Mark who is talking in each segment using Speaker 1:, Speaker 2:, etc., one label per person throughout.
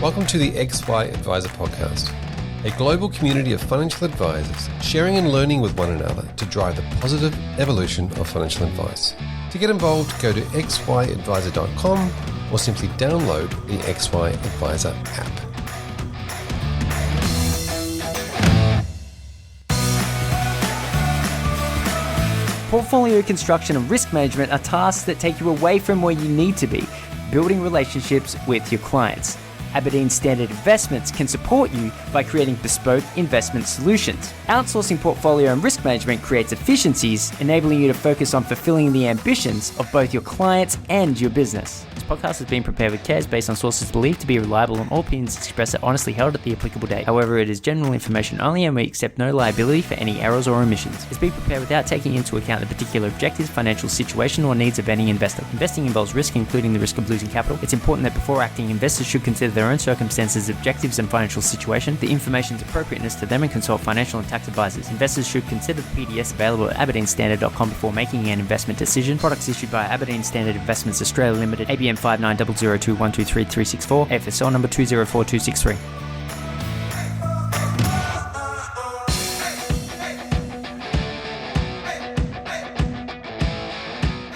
Speaker 1: Welcome to the XY Advisor Podcast, a global community of financial advisors sharing and learning with one another to drive the positive evolution of financial advice. To get involved, go to xyadvisor.com or simply download the XY Advisor app.
Speaker 2: Portfolio construction and risk management are tasks that take you away from where you need to be, building relationships with your clients. Aberdeen Standard Investments can support you by creating bespoke investment solutions. Outsourcing portfolio and risk management creates efficiencies, enabling you to focus on fulfilling the ambitions of both your clients and your business. This podcast has been prepared with care based on sources believed to be reliable, and all opinions expressed are honestly held at the applicable date. However, it is general information only, and we accept no liability for any errors or omissions. It's been prepared without taking into account the particular objectives, financial situation, or needs of any investor. Investing involves risk, including the risk of losing capital. It's important that before acting, investors should consider their own circumstances, objectives, and financial situation, the information's appropriateness to them, and consult financial and tax advisors. Investors should consider the PDS available at aberdeenstandard.com before making an investment decision. Products issued by Aberdeen Standard Investments Australia Limited, ABN 5900212334, AFSL number 204263.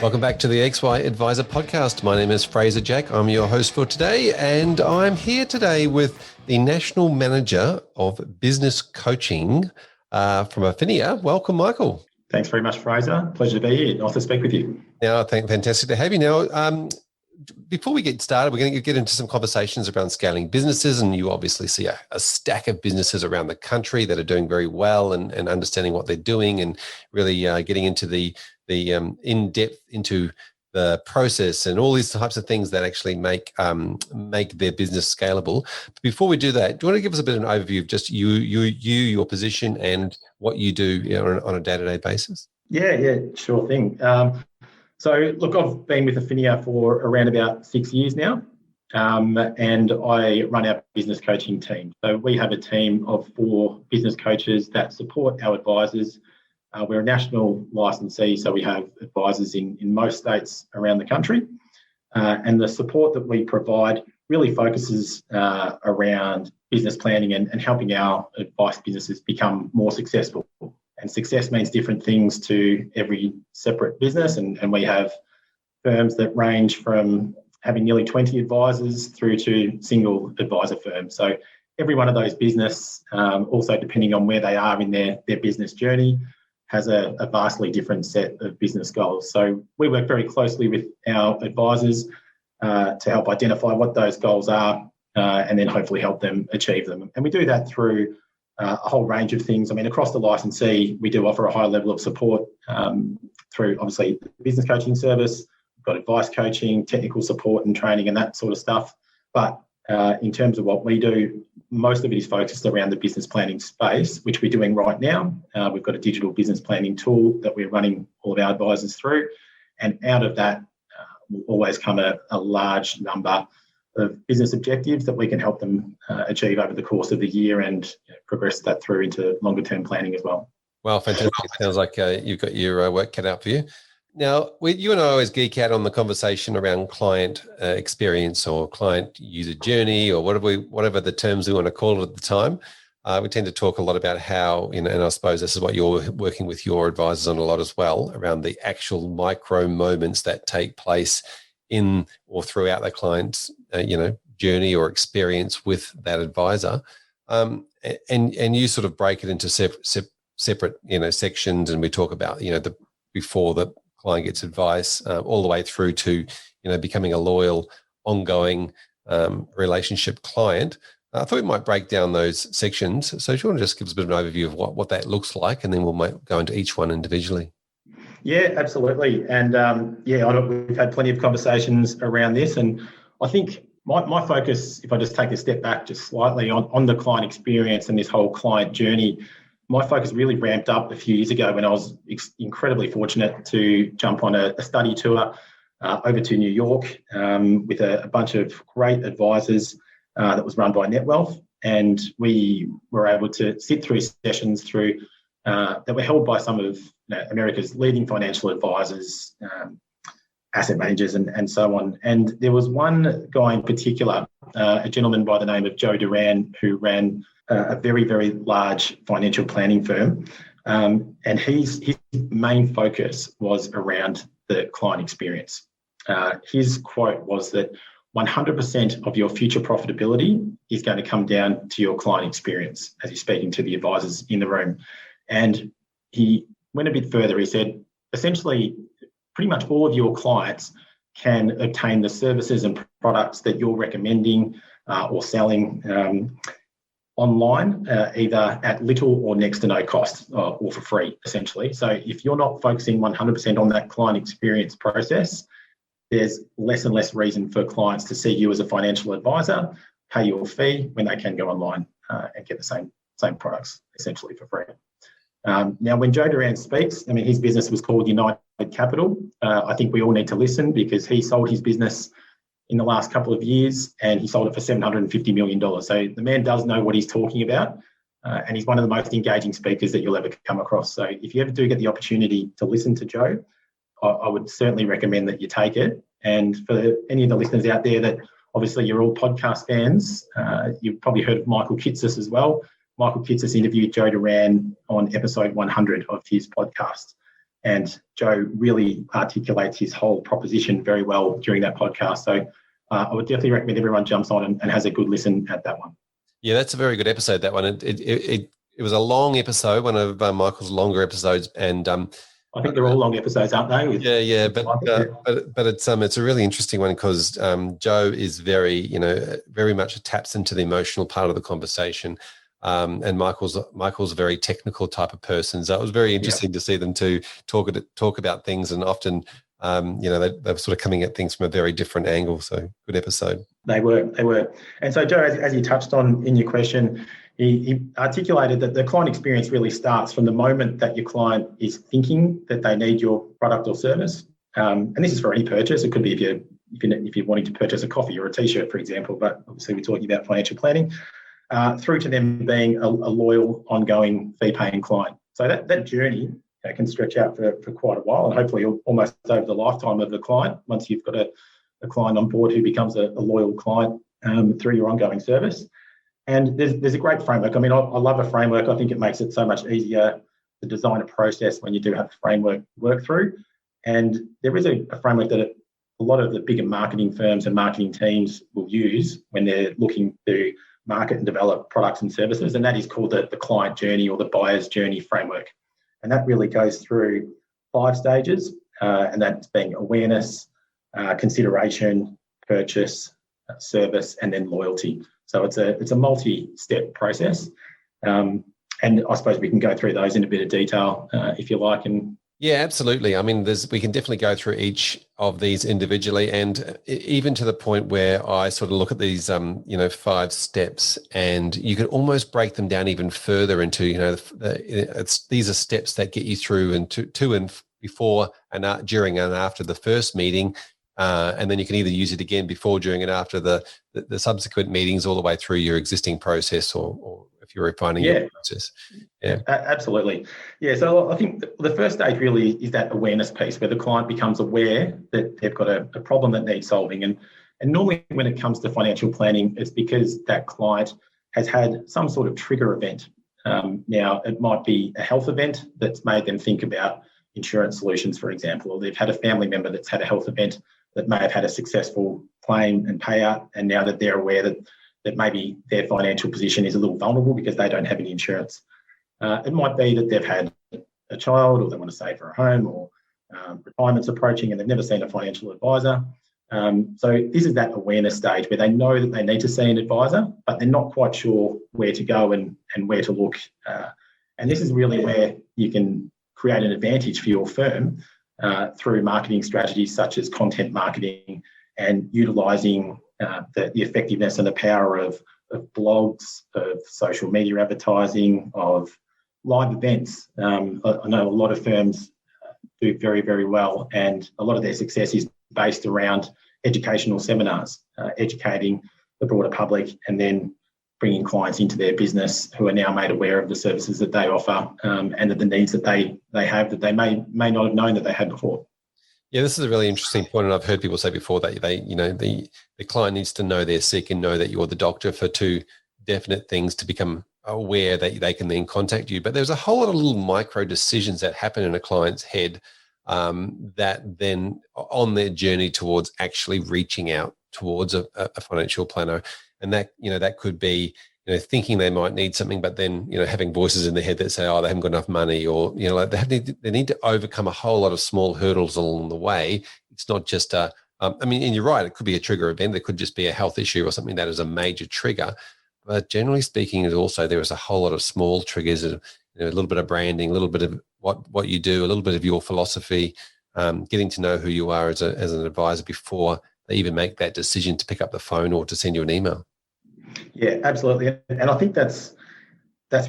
Speaker 1: Welcome back to the XY Advisor Podcast. My name is Fraser Jack. I'm your host for today, and I'm here today with the National Manager of Business Coaching from Affinia. Welcome, Michael.
Speaker 3: Thanks very much, Fraser. Pleasure to be here. Nice to speak with you.
Speaker 1: Now, fantastic to have you. Now, before we get started, we're going to get into some conversations around scaling businesses, and you obviously see a stack of businesses around the country that are doing very well and understanding what they're doing, and really getting into the in-depth into the process and all these types of things that actually make their business scalable. But before we do that, do you want to give us a bit of an overview of just your position and what you do on a day-to-day basis?
Speaker 3: Yeah, sure thing. So look, I've been with Affinia for around about 6 years now, and I run our business coaching team. So we have a team of 4 business coaches that support our advisors. We're a national licensee, so we have advisors in most states around the country. And the support that we provide really focuses around business planning and helping our advice businesses become more successful. And success means different things to every separate business. And we have firms that range from having nearly 20 advisors through to single advisor firms. So every one of those business, also depending on where they are in their business journey, has a vastly different set of business goals. So we work very closely with our advisors to help identify what those goals are and then hopefully help them achieve them. And we do that through a whole range of things. I mean, across the licensee, we do offer a high level of support through, obviously, the business coaching service. We've got advice coaching, technical support and training and that sort of stuff. But in terms of what we do, most of it is focused around the business planning space, which we're doing right now. We've got a digital business planning tool that we're running all of our advisors through. And out of that will always come a large number of business objectives that we can help them achieve over the course of the year and progress that through into longer term planning as well.
Speaker 1: Well, fantastic. It sounds like you've got your work cut out for you. Now, you and I always geek out on the conversation around client experience or client user journey or whatever the terms we want to call it at the time. We tend to talk a lot about how, and I suppose this is what you're working with your advisors on a lot as well, around the actual micro moments that take place in or throughout the client's, journey or experience with that advisor. And you sort of break it into separate, sections, and we talk about, before the client gets advice, all the way through to, becoming a loyal, ongoing relationship client. I thought we might break down those sections. So do you want to just give us a bit of an overview of what that looks like, and then we'll go into each one individually?
Speaker 3: Yeah, absolutely. And I know we've had plenty of conversations around this, and I think my focus, if I just take a step back just slightly on the client experience and this whole client journey, my focus really ramped up a few years ago when I was incredibly fortunate to jump on a study tour over to New York with a bunch of great advisors that was run by NetWealth. And we were able to sit through sessions that were held by some of America's leading financial advisors, asset managers and so on. And there was one guy in particular a gentleman by the name of Joe Duran, who ran a very, very large financial planning firm. And his main focus was around the client experience. His quote was that 100% of your future profitability is going to come down to your client experience as he's speaking to the advisors in the room. And he went a bit further. He said, essentially, pretty much all of your clients can obtain the services and products that you're recommending or selling online, either at little or next to no cost or for free, essentially. So if you're not focusing 100% on that client experience process, there's less and less reason for clients to see you as a financial advisor, pay you a fee when they can go online and get the same products essentially for free. Now, when Joe Duran speaks, I mean, his business was called United Capital. I think we all need to listen because he sold his business in the last couple of years and he sold it for $750 million. So the man does know what he's talking about and he's one of the most engaging speakers that you'll ever come across. So if you ever do get the opportunity to listen to Joe, I would certainly recommend that you take it. And for any of the listeners out there that obviously you're all podcast fans, you've probably heard of Michael Kitces as well. Michael Kitces interviewed Joe Duran on episode 100 of his podcast. And Joe really articulates his whole proposition very well during that podcast. So I would definitely recommend everyone jumps on and has a good listen at that one.
Speaker 1: Yeah, that's a very good episode, that one. It was a long episode, one of Michael's longer episodes. And
Speaker 3: I think they're all long episodes, aren't they?
Speaker 1: Yeah. But it's a really interesting one because Joe is very much taps into the emotional part of the conversation. And Michael's a very technical type of person. So it was very interesting to see them to talk about things, and often, they're sort of coming at things from a very different angle. So good episode. They
Speaker 3: were. And so Joe, as you touched on in your question, he articulated that the client experience really starts from the moment that your client is thinking that they need your product or service. And this is for any purchase. It could be if you're wanting to purchase a coffee or a T-shirt, for example, but obviously we're talking about financial planning. Through to them being a loyal, ongoing, fee-paying client. So that journey can stretch out for quite a while, and hopefully almost over the lifetime of the client once you've got a client on board who becomes a loyal client through your ongoing service. And there's a great framework. I mean, I love a framework. I think it makes it so much easier to design a process when you do have a framework to work through. And there is a framework that a lot of the bigger marketing firms and marketing teams will use when they're looking to market and develop products and services, and that is called the client journey or the buyer's journey framework. And that really goes through 5 stages, and that's being awareness, consideration, purchase, service, and then loyalty. So it's a multi-step process, and I suppose we can go through those in a bit of detail if you like. And
Speaker 1: yeah, absolutely. I mean, we can definitely go through each of these individually, and even to the point where I sort of look at these, 5 steps, and you can almost break them down even further into, these are steps that get you through and to and before and during and after the first meeting, and then you can either use it again before, during, and after the subsequent meetings, all the way through your existing process, or if you're refining your process. Yeah,
Speaker 3: absolutely. Yeah, so I think the first stage really is that awareness piece where the client becomes aware that they've got a problem that needs solving. And normally when it comes to financial planning, it's because that client has had some sort of trigger event. Now, it might be a health event that's made them think about insurance solutions, for example, or they've had a family member that's had a health event that may have had a successful claim and payout, and now that they're aware that maybe their financial position is a little vulnerable because they don't have any insurance. It might be that they've had a child, or they want to save for a home, or retirement's approaching and they've never seen a financial advisor. So this is that awareness stage where they know that they need to see an advisor, but they're not quite sure where to go and where to look. And this is really where you can create an advantage for your firm through marketing strategies such as content marketing and utilising the effectiveness and the power of blogs, of social media advertising, of live events. I know a lot of firms do very, very well, and a lot of their success is based around educational seminars, educating the broader public, and then bringing clients into their business who are now made aware of the services that they offer and that the needs that they have that they may not have known that they had before.
Speaker 1: Yeah, this is a really interesting point, and I've heard people say before that the client needs to know they're sick and know that you're the doctor for two definite things to become aware that they can then contact you. But there's a whole lot of little micro decisions that happen in a client's head that then on their journey towards actually reaching out towards a financial planner, and that could be thinking they might need something, but then having voices in their head that say, oh, they haven't got enough money, or they need to overcome a whole lot of small hurdles along the way. It's not just and you're right, it could be a trigger event. It could just be a health issue or something that is a major trigger. But generally speaking, there is a whole lot of small triggers, a little bit of branding, a little bit of what you do, a little bit of your philosophy, getting to know who you are as an advisor before they even make that decision to pick up the phone or to send you an email.
Speaker 3: Yeah, absolutely. And I think that's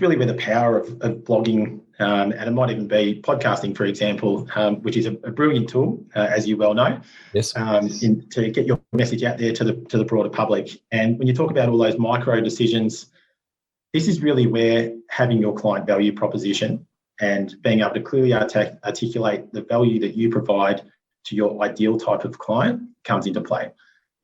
Speaker 3: really where the power of blogging, and it might even be podcasting, for example, which is a brilliant tool, as you well know,
Speaker 1: yes,
Speaker 3: to get your message out there to the broader public. And when you talk about all those micro decisions, this is really where having your client value proposition and being able to clearly articulate the value that you provide to your ideal type of client comes into play.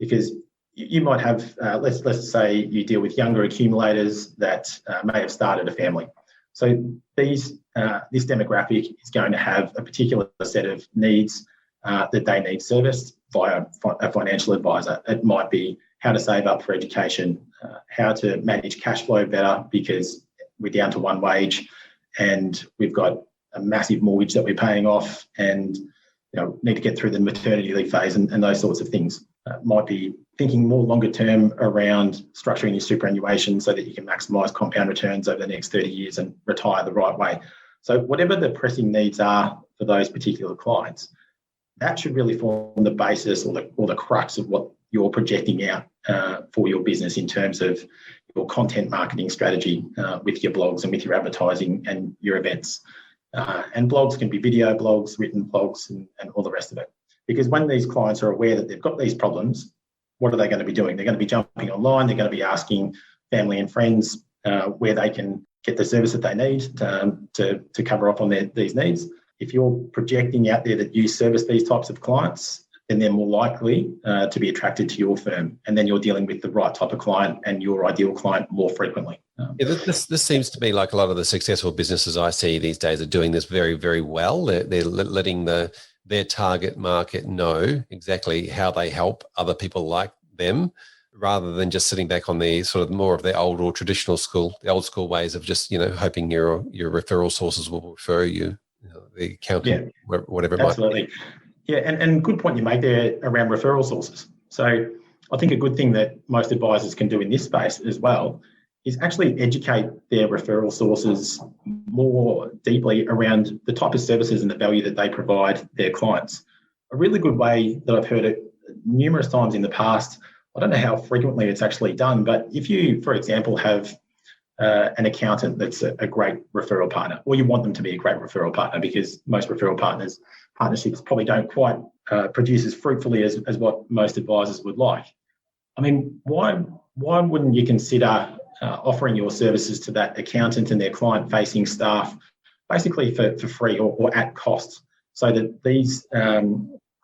Speaker 3: Because you might have, let's say you deal with younger accumulators that may have started a family. So this demographic is going to have a particular set of needs that they need serviced via a financial advisor. It might be how to save up for education, how to manage cash flow better because we're down to one wage and we've got a massive mortgage that we're paying off and need to get through the maternity leave phase and those sorts of things. Might be thinking more longer term around structuring your superannuation so that you can maximise compound returns over the next 30 years and retire the right way. So whatever the pressing needs are for those particular clients, that should really form the basis or the crux of what you're projecting out for your business in terms of your content marketing strategy with your blogs and with your advertising and your events. And blogs can be video blogs, written blogs, and all the rest of it. Because when these clients are aware that they've got these problems, what are they going to be doing? They're going to be jumping online. They're going to be asking family and friends where they can get the service that they need to cover off on these needs. If you're projecting out there that you service these types of clients, then they're more likely to be attracted to your firm. And then you're dealing with the right type of client and your ideal client more frequently.
Speaker 1: This seems to be like a lot of the successful businesses I see these days are doing this very, very well. They're letting their target market know exactly how they help other people like them, rather than just sitting back on the sort of more of the old or traditional school, the old school ways of just hoping your referral sources will refer you, the accountant, whatever it
Speaker 3: absolutely.
Speaker 1: might be.
Speaker 3: Yeah, and good point you make there around referral sources. So I think a good thing that most advisors can do in this space as well is actually educate their referral sources more deeply around the type of services and the value that they provide their clients. A really good way that I've heard it numerous times in the past, I don't know how frequently it's actually done, but if you, for example, have an accountant that's a great referral partner, or you want them to be a great referral partner, because most referral partnerships probably don't quite produce as fruitfully as what most advisors would like. I mean, why wouldn't you consider offering your services to that accountant and their client-facing staff basically for free or at cost, so that these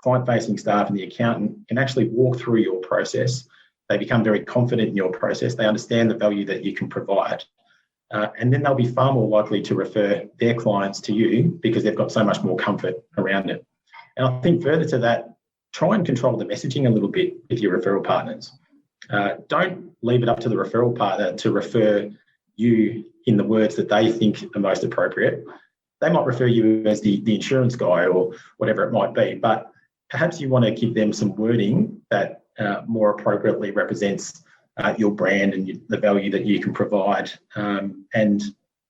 Speaker 3: client-facing staff and the accountant can actually walk through your process. They become very confident in your process. They understand the value that you can provide. And then they'll be far more likely to refer their clients to you because they've got so much more comfort around it. And I think further to that, try and control the messaging a little bit with your referral partners. Don't leave it up to the referral partner to refer you in the words that they think are most appropriate. They might refer you as the insurance guy or whatever it might be, but perhaps you want to give them some wording that more appropriately represents your brand and the value that you can provide, and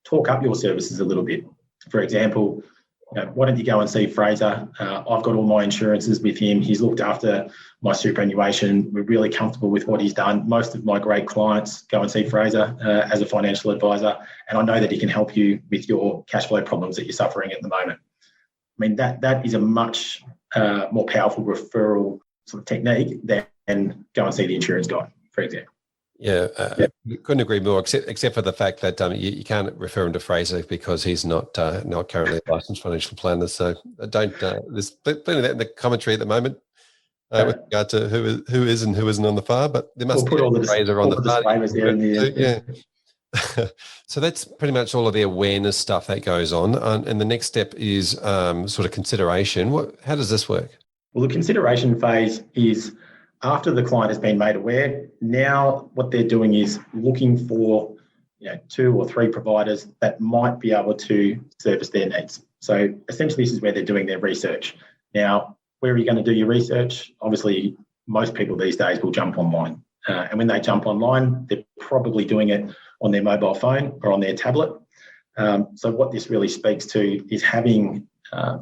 Speaker 3: talk up your services a little bit. For example, why don't you go and see Fraser? I've got all my insurances with him. He's looked after my superannuation. We're really comfortable with what he's done. Most of my great clients go and see Fraser as a financial advisor, and I know that he can help you with your cash flow problems that you're suffering at the moment. I mean, that is a much more powerful referral sort of technique than go and see the insurance guy, for example.
Speaker 1: Yeah, couldn't agree more. Except for the fact that you can't refer him to Fraser because he's not currently a licensed financial planner. So don't. There's plenty of that in the commentary at the moment with regard to who is and who isn't on the far. But there must
Speaker 3: we'll
Speaker 1: be
Speaker 3: put
Speaker 1: a Fraser on the far.
Speaker 3: disclaimers there in the
Speaker 1: Yeah. So that's pretty much all of the awareness stuff that goes on, and the next step is sort of consideration. How does this work?
Speaker 3: Well, the consideration phase is after the client has been made aware. Now what they're doing is looking for 2 or 3 providers that might be able to service their needs. So essentially this is where they're doing their research. Now, where are you going to do your research? Obviously, most people these days will jump online. And when they jump online, they're probably doing it on their mobile phone or on their tablet. So what this really speaks to is having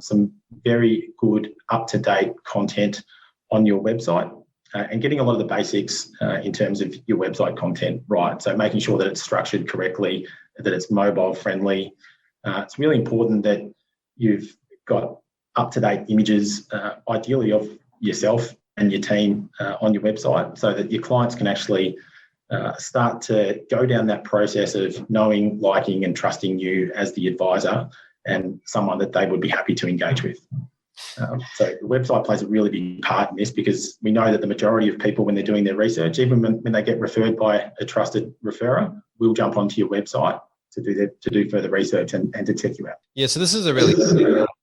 Speaker 3: some very good up-to-date content on your website and getting a lot of the basics in terms of your website content right. So making sure that it's structured correctly, that it's mobile friendly. It's really important that you've got up-to-date images, ideally of yourself and your team on your website, so that your clients can actually start to go down that process of knowing, liking and trusting you as the advisor and someone that they would be happy to engage with. So the website plays a really big part in this, because we know that the majority of people, when they're doing their research, even when they get referred by a trusted referrer, will jump onto your website to do further research and to check you out.
Speaker 1: Yeah, so this is a really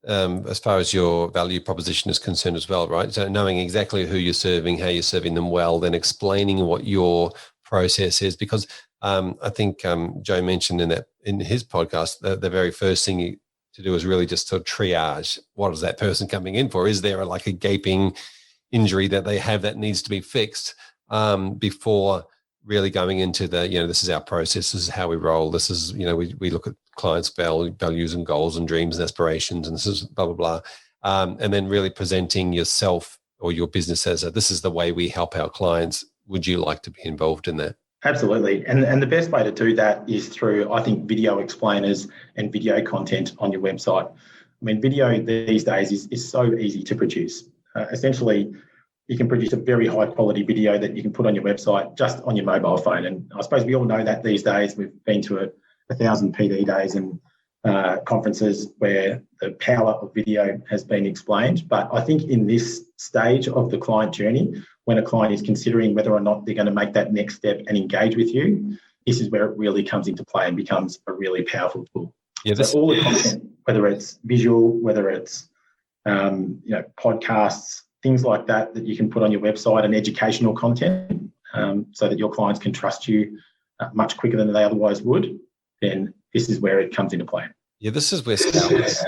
Speaker 1: as far as your value proposition is concerned as well, right? So knowing exactly who you're serving, how you're serving them well, then explaining what your process is, because I think Joe mentioned in his podcast the very first thing to do is really just to triage what is that person coming in for. Is there a gaping injury that they have that needs to be fixed before really going into this is our process, this is how we roll, this is, we look at clients' values and goals and dreams and aspirations, and this is blah, blah, blah. And then really presenting yourself or your business as this is the way we help our clients. Would you like to be involved in that?
Speaker 3: Absolutely. And the best way to do that is through, I think, video explainers and video content on your website. I mean, video these days is so easy to produce. Essentially, you can produce a very high quality video that you can put on your website just on your mobile phone. And I suppose we all know that these days. We've been to 1,000 PD days and conferences where the power of video has been explained. But I think in this stage of the client journey, when a client is considering whether or not they're going to make that next step and engage with you, this is where it really comes into play and becomes a really powerful tool. Yeah, so all the content, whether it's visual, whether it's podcasts, things like that you can put on your website, and educational content, so that your clients can trust you much quicker than they otherwise would, then this is where it comes into play.
Speaker 1: Yeah, this is where scale is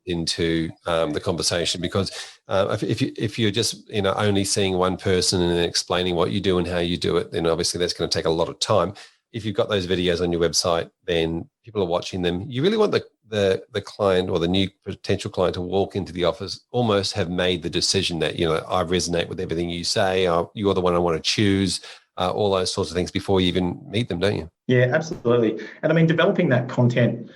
Speaker 1: into the conversation, because if you're just only seeing one person and explaining what you do and how you do it, then obviously that's going to take a lot of time. If you've got those videos on your website, then people are watching them. You really want the client or the new potential client to walk into the office, almost have made the decision that, I resonate with everything you say, you're the one I want to choose, all those sorts of things before you even meet them, don't you?
Speaker 3: Yeah, absolutely. And I mean, developing that content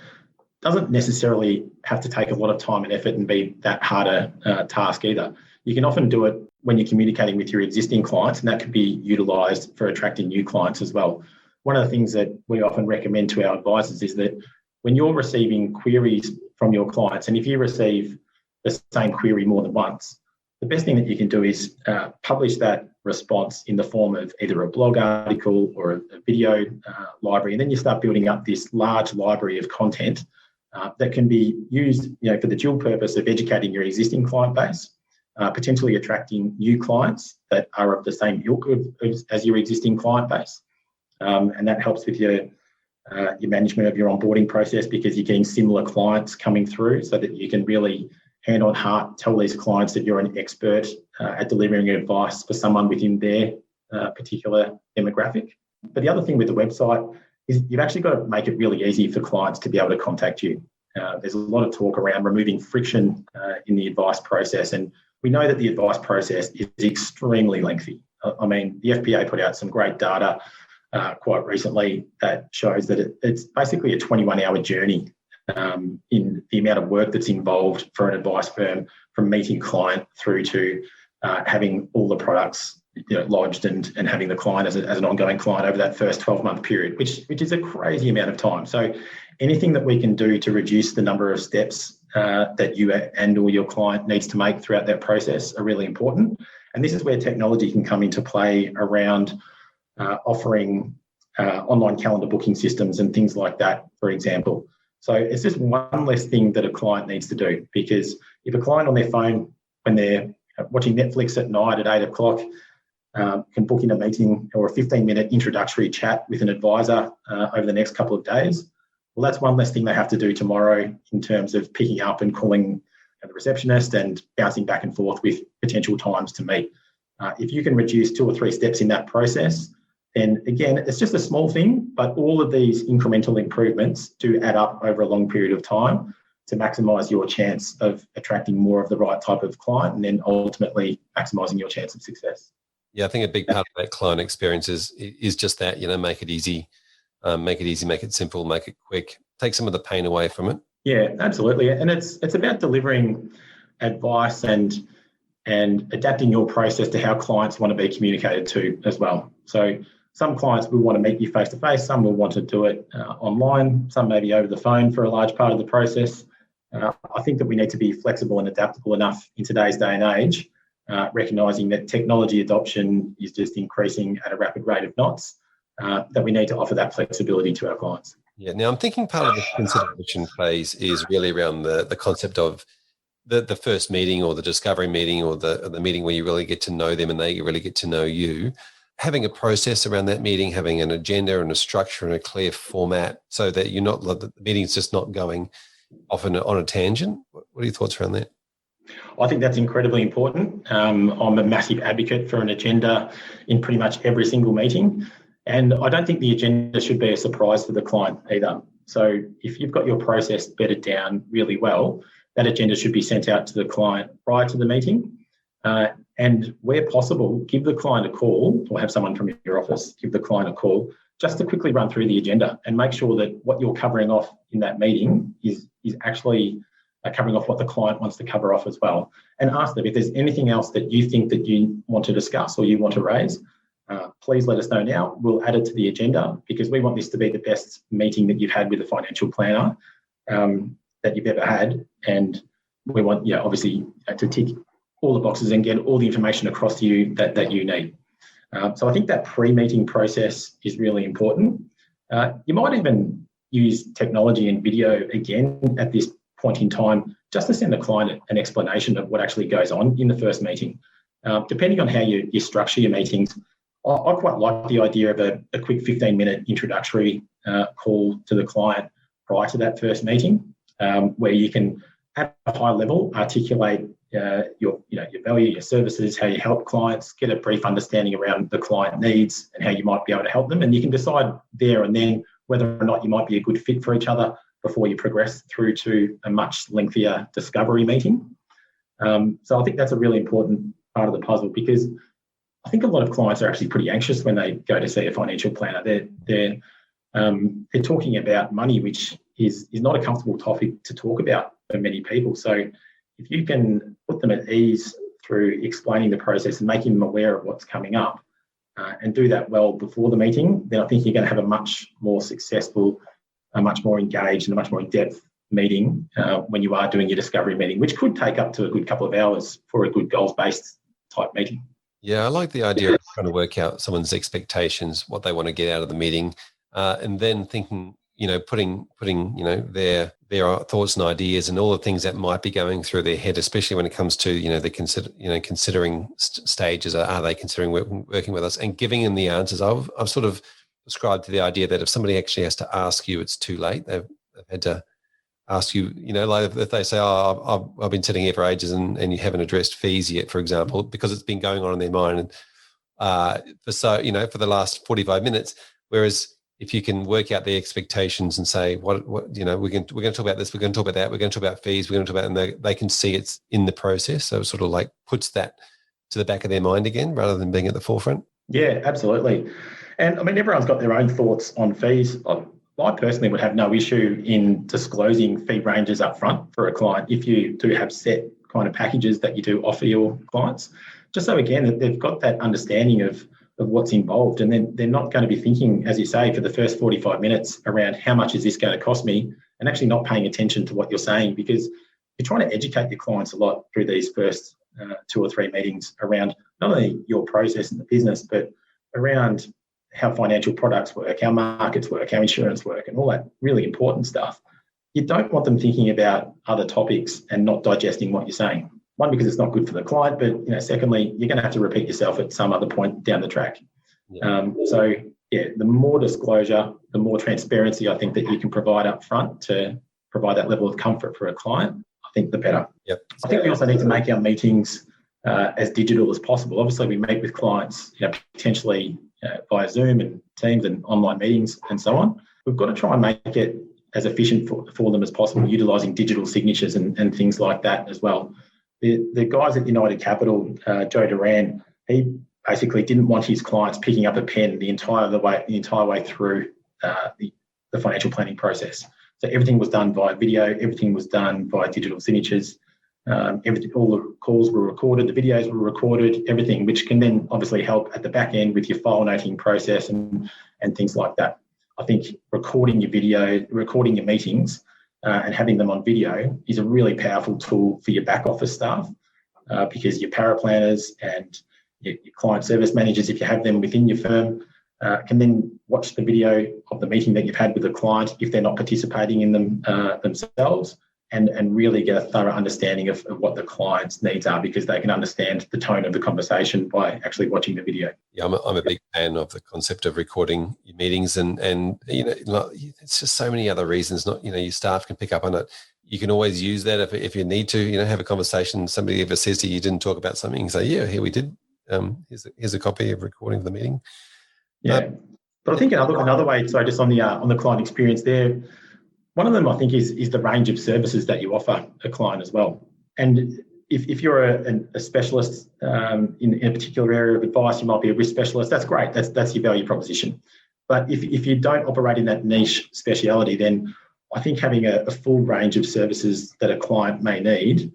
Speaker 3: doesn't necessarily have to take a lot of time and effort and be that harder task either. You can often do it when you're communicating with your existing clients, and that could be utilised for attracting new clients as well. One of the things that we often recommend to our advisors is that when you're receiving queries from your clients, and if you receive the same query more than once, the best thing that you can do is publish that response in the form of either a blog article or a video library, and then you start building up this large library of content that can be used, for the dual purpose of educating your existing client base, potentially attracting new clients that are of the same ilk as your existing client base, and that helps with your management of your onboarding process, because you're getting similar clients coming through, so that you can really hand on heart tell these clients that you're an expert at delivering advice for someone within their particular demographic. But the other thing with the website is you've actually got to make it really easy for clients to be able to contact you. There's a lot of talk around removing friction in the advice process, and we know that the advice process is extremely lengthy. I mean, the FPA put out some great data quite recently that shows that it's basically a 21-hour journey in the amount of work that's involved for an advice firm, from meeting client through to having all the products lodged and having the client as an ongoing client over that first 12-month period, which is a crazy amount of time. So anything that we can do to reduce the number of steps that you and or your client needs to make throughout that process are really important. And this is where technology can come into play around offering online calendar booking systems and things like that, for example. So it's just one less thing that a client needs to do, because if a client on their phone, when they're watching Netflix at night at 8 o'clock, can book in a meeting or a 15-minute introductory chat with an advisor over the next couple of days, well, that's one less thing they have to do tomorrow in terms of picking up and calling the receptionist and bouncing back and forth with potential times to meet. If you can reduce 2 or 3 steps in that process, then again, it's just a small thing, but all of these incremental improvements do add up over a long period of time to maximise your chance of attracting more of the right type of client and then ultimately maximising your chance of success.
Speaker 1: Yeah, I think a big part of that client experience is just that, make it easy, make it simple, make it quick, take some of the pain away from it.
Speaker 3: Yeah, absolutely. And it's about delivering advice and adapting your process to how clients want to be communicated to as well. So some clients will want to meet you face-to-face, some will want to do it online, some maybe over the phone for a large part of the process. I think that we need to be flexible and adaptable enough in today's day and age, recognising that technology adoption is just increasing at a rapid rate of knots, that we need to offer that flexibility to our clients.
Speaker 1: Yeah. Now, I'm thinking part of the consideration phase is really around the concept of the first meeting or the discovery meeting or the meeting where you really get to know them and they really get to know you. Having a process around that meeting, having an agenda and a structure and a clear format so that the meeting's just not going off on a tangent. What are your thoughts around that?
Speaker 3: I think that's incredibly important. I'm a massive advocate for an agenda in pretty much every single meeting. And I don't think the agenda should be a surprise to the client either. So if you've got your process bedded down really well, that agenda should be sent out to the client prior to the meeting. And where possible, give the client a call or have someone from your office give the client a call just to quickly run through the agenda and make sure that what you're covering off in that meeting is actually covering off what the client wants to cover off as well. And ask them if there's anything else that you think that you want to discuss or you want to raise. Please let us know now. We'll add it to the agenda because we want this to be the best meeting that you've had with a financial planner that you've ever had. And we want, obviously, to tick all the boxes and get all the information across to you that you need. So I think that pre-meeting process is really important. You might even use technology and video again at this point in time just to send the client an explanation of what actually goes on in the first meeting. Depending on how you structure your meetings, I quite like the idea of a quick 15-minute introductory call to the client prior to that first meeting, where you can, at a high level, articulate your value, your services, how you help clients, get a brief understanding around the client needs and how you might be able to help them. And you can decide there and then whether or not you might be a good fit for each other before you progress through to a much lengthier discovery meeting. So I think that's a really important part of the puzzle because I think a lot of clients are actually pretty anxious when they go to see a financial planner. They're talking about money, which is not a comfortable topic to talk about for many people. So if you can put them at ease through explaining the process and making them aware of what's coming up and do that well before the meeting, then I think you're going to have a much more successful, a much more engaged and a much more in-depth meeting when you are doing your discovery meeting, which could take up to a good couple of hours for a good goals-based type meeting.
Speaker 1: Yeah, I like the idea of trying to work out someone's expectations, what they want to get out of the meeting, and then thinking, putting their thoughts and ideas and all the things that might be going through their head, especially when it comes to the considering stages. Are they considering working with us and giving them the answers? I've sort of subscribed to the idea that if somebody actually has to ask you, it's too late. They've had to ask you, like if they say, I've been sitting here for ages and you haven't addressed fees yet, for example, because it's been going on in their mind for the last 45 minutes. Whereas if you can work out the expectations and say, what we're going to talk about this, we're going to talk about that, we're going to talk about fees, we're going to talk about, and they can see it's in the process. So it sort of like puts that to the back of their mind again, rather than being at the forefront.
Speaker 3: Yeah, absolutely. And I mean, everyone's got their own thoughts on fees. I personally would have no issue in disclosing fee ranges up front for a client if you do have set kind of packages that you do offer your clients. just so again that they've got that understanding of what's involved, and then they're not going to be thinking, as you say, for the first 45 minutes around how much is this going to cost me, and actually not paying attention to what you're saying, because you're trying to educate your clients a lot through these first 2 or 3 meetings around not only your process in the business, but around how financial products work, how markets work, how insurance work, and all that really important stuff. You don't want them thinking about other topics and not digesting what you're saying. One, because it's not good for the client, but secondly, you're going to have to repeat yourself at some other point down the track. Yeah. The more disclosure, the more transparency I think that you can provide up front to provide that level of comfort for a client, I think the better.
Speaker 1: Yep.
Speaker 3: I think we also need to make our meetings as digital as possible. Obviously, we meet with clients, potentially via Zoom and Teams and online meetings and so on. We've got to try and make it as efficient for them as possible, utilising digital signatures and things like that as well. The guys at United Capital, Joe Duran, he basically didn't want his clients picking up a pen the entire way through the financial planning process. So everything was done via video, everything was done via digital signatures. All the calls were recorded, the videos were recorded, everything, which can then obviously help at the back end with your file noting process and things like that. I think recording your video, recording your meetings and having them on video is a really powerful tool for your back office staff because your paraplanners and your client service managers, if you have them within your firm, can then watch the video of the meeting that you've had with the client if they're not participating in them themselves, and really get a thorough understanding of what the client's needs are, because they can understand the tone of the conversation by actually watching the video.
Speaker 1: Yeah, I'm a big fan of the concept of recording your meetings, and it's just so many other reasons. Not your staff can pick up on it. You can always use that if you need to. Have a conversation. Somebody ever says to you didn't talk about something, you say, yeah, here we did. Here's a copy of recording of the meeting.
Speaker 3: Yeah, but I think another way. So just on the client experience there. One of them, I think, is the range of services that you offer a client as well. And if you're a specialist in a particular area of advice, you might be a risk specialist. That's great. That's your value proposition. But if you don't operate in that niche speciality, then I think having a full range of services that a client may need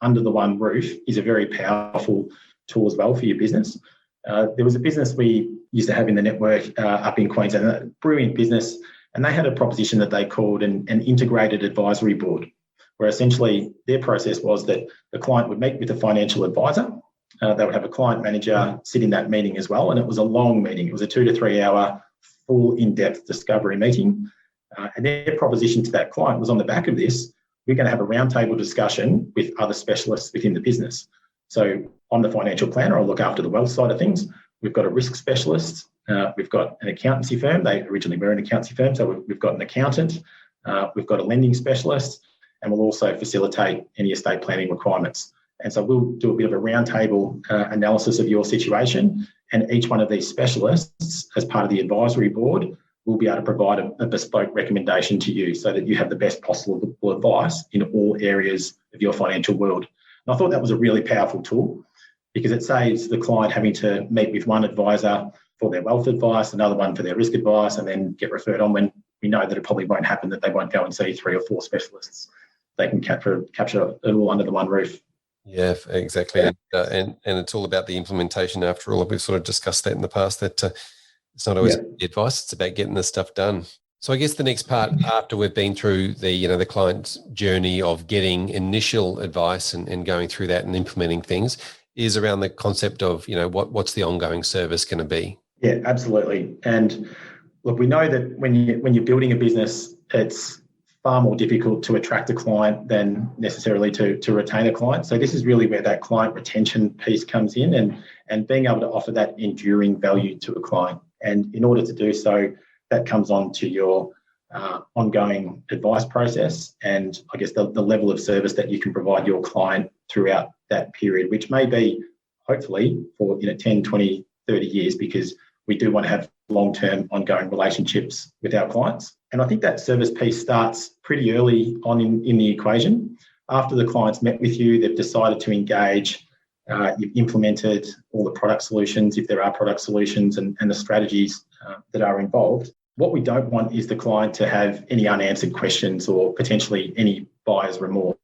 Speaker 3: under the one roof is a very powerful tool as well for your business. There was a business we used to have in the network up in Queensland, a brilliant business. And they had a proposition that they called an integrated advisory board, where essentially their process was that the client would meet with a financial advisor. They would have a client manager sit in that meeting as well. And it was a long meeting. It was a 2 to 3 hour full in-depth discovery meeting. And their proposition to that client was, on the back of this, we're going to have a roundtable discussion with other specialists within the business. So I'm the financial planner. I'll look after the wealth side of things. We've got a risk specialist. We've got an accountancy firm. They originally were an accountancy firm. So we've got an accountant. We've got a lending specialist. And we'll also facilitate any estate planning requirements. And so we'll do a bit of a roundtable analysis of your situation. And each one of these specialists, as part of the advisory board, will be able to provide a bespoke recommendation to you so that you have the best possible advice in all areas of your financial world. And I thought that was a really powerful tool, because it saves the client having to meet with one advisor for their wealth advice, another one for their risk advice, and then get referred on when we know that it probably won't happen, that they won't go and see 3 or 4 specialists. They can capture it all under the one roof.
Speaker 1: Yeah, exactly. And it's all about the implementation after all. We've sort of discussed that in the past, that it's not always the advice, it's about getting the stuff done. So I guess the next part, after we've been through the client's journey of getting initial advice and going through that and implementing things, is around the concept of, what's the ongoing service going to be?
Speaker 3: Yeah, absolutely. And look, we know that when you're building a business, it's far more difficult to attract a client than necessarily to retain a client. So this is really where that client retention piece comes in, and being able to offer that enduring value to a client. And in order to do so, that comes on to your ongoing advice process, and I guess the level of service that you can provide your client throughout that period, which may be hopefully for 10, 20, 30 years, because we do want to have long-term ongoing relationships with our clients. And I think that service piece starts pretty early on in the equation. After the client's met with you, they've decided to engage, you've implemented all the product solutions, if there are product solutions, and the strategies that are involved. What we don't want is the client to have any unanswered questions or potentially any buyer's remorse.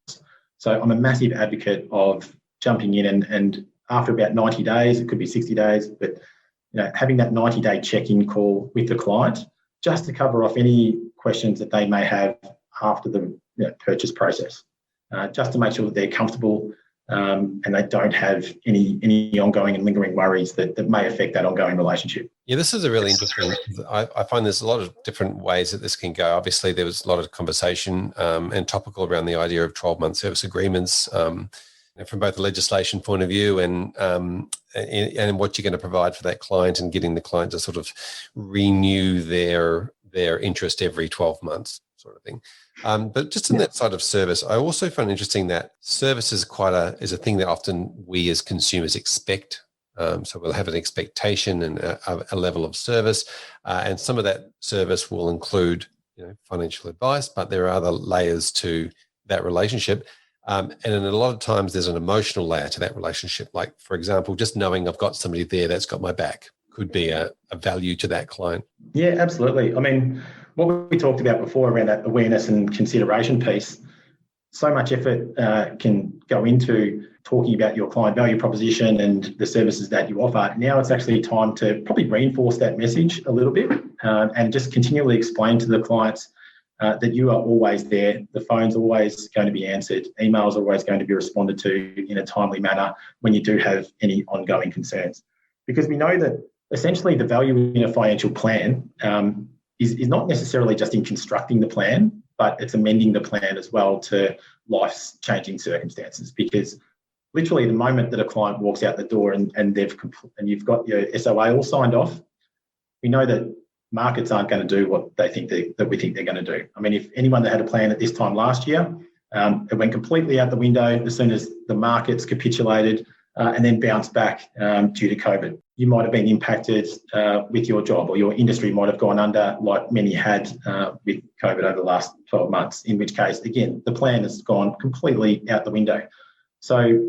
Speaker 3: So I'm a massive advocate of jumping in and after about 90 days, it could be 60 days, but having that 90-day check-in call with the client just to cover off any questions that they may have after the purchase process, just to make sure that they're comfortable and they don't have any ongoing and lingering worries that may affect that ongoing relationship.
Speaker 1: Yeah, this is a really interesting. I find there's a lot of different ways that this can go. Obviously, there was a lot of conversation and topical around the idea of 12-month service agreements from both the legislation point of view and what you're going to provide for that client and getting the client to sort of renew their interest every 12 months sort of thing. But just in that side of service, I also find interesting that service is is a thing that often we as consumers expect. So we'll have an expectation and a level of service, and some of that service will include financial advice, but there are other layers to that relationship. And in a lot of times there's an emotional layer to that relationship. Like, for example, just knowing I've got somebody there that's got my back could be a value to that client.
Speaker 3: Yeah, absolutely. I mean, what we talked about before around that awareness and consideration piece, so much effort can go into talking about your client value proposition and the services that you offer. Now it's actually time to probably reinforce that message a little bit and just continually explain to the clients that you are always there. The phone's always going to be answered. Email's always going to be responded to in a timely manner when you do have any ongoing concerns. Because we know that essentially the value in a financial plan is not necessarily just in constructing the plan, but it's amending the plan as well to life's changing circumstances. Because literally the moment that a client walks out the door and you've got your SOA all signed off, we know that markets aren't going to do what they think that we think they're going to do. I mean, if anyone that had a plan at this time last year, it went completely out the window as soon as the markets capitulated and then bounced back due to COVID. You might have been impacted with your job, or your industry might have gone under like many had with COVID over the last 12 months, in which case, again, the plan has gone completely out the window. So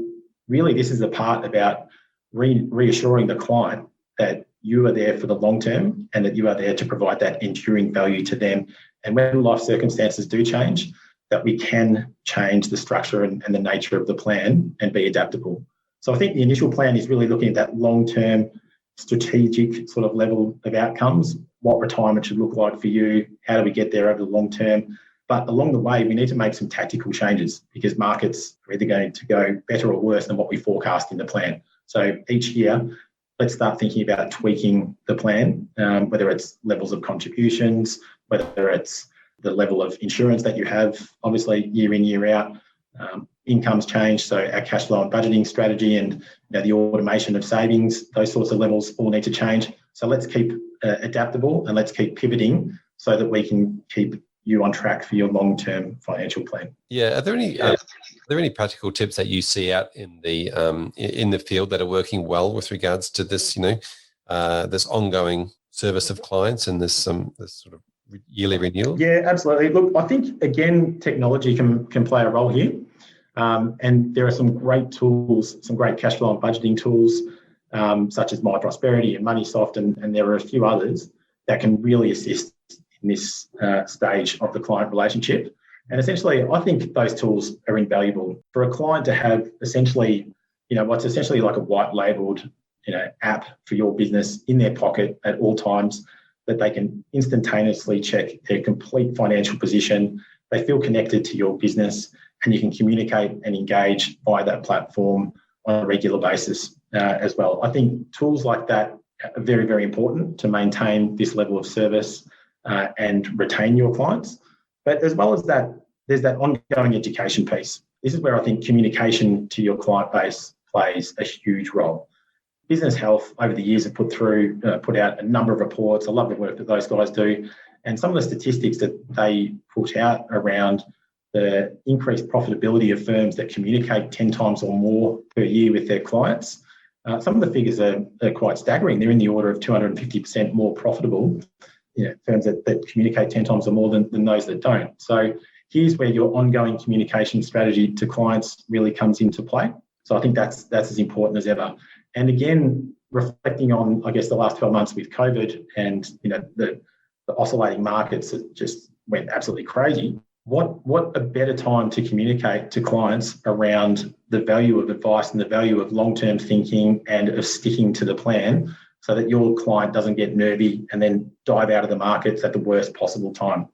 Speaker 3: really, this is the part about reassuring the client that you are there for the long term and that you are there to provide that enduring value to them. And when life circumstances do change, that we can change the structure and the nature of the plan and be adaptable. So I think the initial plan is really looking at that long-term strategic sort of level of outcomes, what retirement should look like for you, how do we get there over the long term. But along the way, we need to make some tactical changes because markets are either going to go better or worse than what we forecast in the plan. So each year, let's start thinking about tweaking the plan, whether it's levels of contributions, whether it's the level of insurance that you have, obviously year in, year out. Incomes change, so our cash flow and budgeting strategy and the automation of savings, those sorts of levels all need to change. So let's keep adaptable and let's keep pivoting so that we can keep you on track for your long-term financial plan.
Speaker 1: Yeah, are there any practical tips that you see out in the field that are working well with regards to this, this ongoing service of clients and this sort of yearly renewal?
Speaker 3: Yeah, absolutely. Look, I think again, technology can play a role here. And there are some great tools, some great cash flow and budgeting tools, such as My Prosperity and MoneySoft, and there are a few others that can really assist in this stage of the client relationship. And essentially, I think those tools are invaluable for a client to have essentially, what's essentially like a white labeled, app for your business in their pocket at all times that they can instantaneously check their complete financial position. They feel connected to your business and you can communicate and engage via that platform on a regular basis as well. I think tools like that are very, very important to maintain this level of service and retain your clients. But as well as that, there's that ongoing education piece. This is where I think communication to your client base plays a huge role. Business Health over the years have put out a number of reports. I love the work that those guys do. And some of the statistics that they put out around the increased profitability of firms that communicate 10 times or more per year with their clients, some of the figures are quite staggering. They're in the order of 250% more profitable, firms that communicate 10 times or more than those that don't. So here's where your ongoing communication strategy to clients really comes into play. So I think that's as important as ever. And again, reflecting on, I guess, the last 12 months with COVID and, the oscillating markets that just went absolutely crazy. what a better time to communicate to clients around the value of advice and the value of long-term thinking and of sticking to the plan so that your client doesn't get nervy and then dive out of the markets at the worst possible time.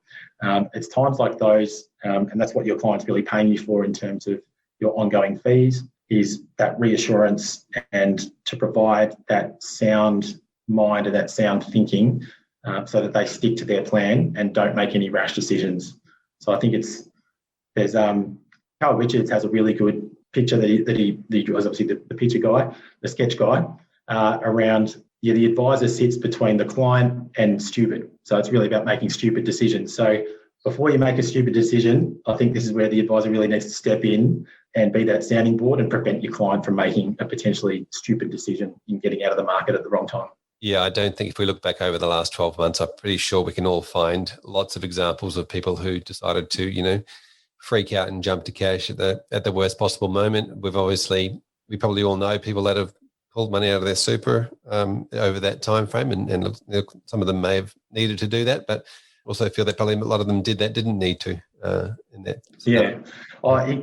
Speaker 3: It's times like those, and that's what your client's really paying you for in terms of your ongoing fees, is that reassurance and to provide that sound mind and that sound thinking so that they stick to their plan and don't make any rash decisions. So I think there's Carl Richards has a really good picture that he was obviously the picture guy, the sketch guy, around the advisor sits between the client and stupid. So it's really about making stupid decisions. So before you make a stupid decision, I think this is where the advisor really needs to step in and be that sounding board and prevent your client from making a potentially stupid decision in getting out of the market at the wrong time.
Speaker 1: Yeah, I don't think if we look back over the last 12 months, I'm pretty sure we can all find lots of examples of people who decided to, freak out and jump to cash at the worst possible moment. We probably all know people that have pulled money out of their super over that time frame, and some of them may have needed to do that, but also feel that probably a lot of them didn't need to in that.
Speaker 3: Yeah,